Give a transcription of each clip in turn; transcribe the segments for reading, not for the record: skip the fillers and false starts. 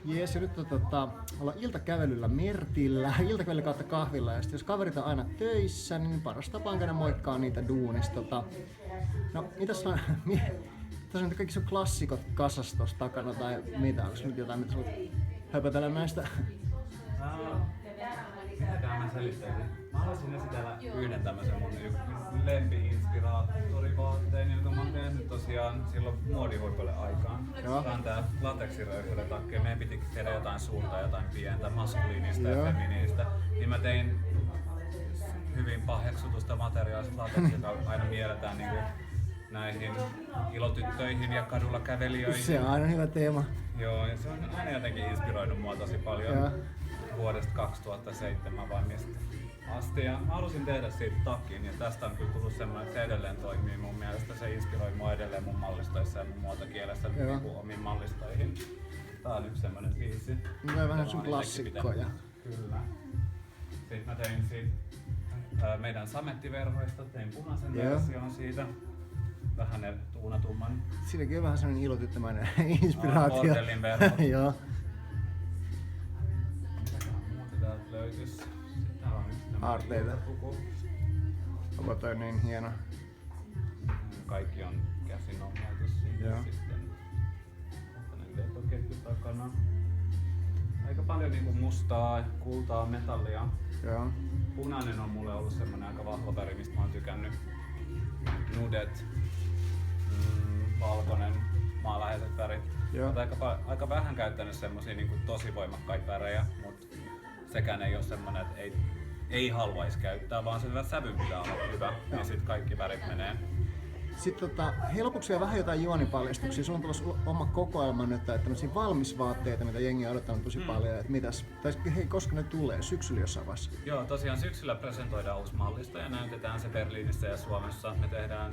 Jees, ja nyt ollaan iltakävelyllä Mertillä, iltakävely kautta kahvilla, ja jos kaverit on aina töissä, niin paras tapa on käydä moikkaa niitä duunista. No, mitäs on, tässä on kaikki sun klassikot kasassa tossa takana, tai mitä, onko nyt jotain, mitä sä voit höpötellä näistä? Mitäkään mä selittäisin? Mä haluaisin esitellä yhden tämmösen mun lempi-inspiraattorivaatteen, jonka mä oon tehnyt tosiaan silloin muodihuipulle aikaan. Tää on tää lateksiröyhdelötakki. Meidän piti tehdä jotain suurta, jotain pientä, maskuliinista ja feminiinistä. Niin mä tein hyvin paheksutusta materiaalista lateksi, joka aina mielletään niinku näihin ilotyttöihin ja kadulla kävelijöihin. Se on aina hyvä teema. Joo, ja se on aina jotenkin inspiroinut mua tosi paljon. Vuodesta 2007 vai mistä asti. Ja mä halusin tehdä siitä takin, ja tästä on kyllä tullut semmoinen, että se edelleen toimii mun mielestä. Se inspiroi mua edelleen mun mallistoissa ja mun muotokielessä omiin mallistoihin. Tää on yksi semmoinen biisi. Tämä on vähän sun klassikkoja. Kyllä. Sitten mä tein siitä meidän samettiverhoista, tein punaisen version siitä. Vähän tuunatumman. Siinäkin on vähän semmoinen ilotyttömäinen inspiraatio. Bordellin verhot. Joo. Täältä löytys. Täällä on nyt nämä aarteita. iltapuku. Onko toi niin hieno? Kaikki on käsin ohjautu siinä. Sitten tämmönen vetoketju takana. Aika paljon niinku mustaa, kultaa, metallia. Joo. Punainen on mulle ollut semmonen aika vahva väri, mistä mä oon tykännyt. Nudet, valkoinen, maanläheiset värit. Oon aika vähän käyttänyt semmosia niinku tosi voimakkaita värejä, mutta sekään ei ole semmonen, että ei haluaisi käyttää, vaan se sävy pitää olla hyvä, niin sit kaikki värit menee. Sitten hei, lopuksi vielä vähän jotain juonipaljastuksia. Sulla on tulossa oma kokoelma nyt, että tämmöisiä valmisvaatteita, mitä jengi on odottanut tosi paljon. Että hei, koska ne tulee? Syksyllä jossain vaiheessa? Joo, tosiaan syksyllä presentoidaan uusi mallisto ja näytetään se Berliinissä ja Suomessa. Me tehdään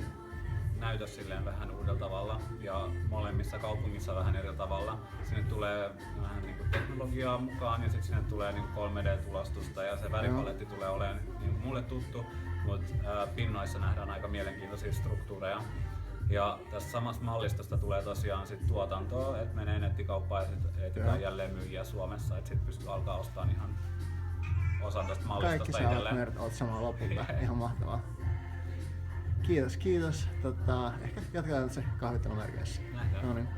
näytös silleen vähän uudella tavalla ja molemmissa kaupungissa vähän eri tavalla. Sinne tulee vähän niinku teknologiaa mukaan ja sitten sinne tulee niinku 3D-tulostusta ja se väripaletti tulee olemaan niinku mulle tuttu, mutta pinnoissa nähdään aika mielenkiintoisia struktuureja. Ja tästä samasta mallistosta tulee tosiaan sit tuotantoa, että menee nettikauppaan ja sitten etsitään jälleen myyjiä Suomessa, että sitten pystyy alkaa ostamaan ihan osan tästä mallistosta itselleen. Kaikki sä oot samalla lopulta, ihan mahtavaa. Kiitos. Ehkä jatketaan se kahvittelun merkeissä. Nähdään. Noniin.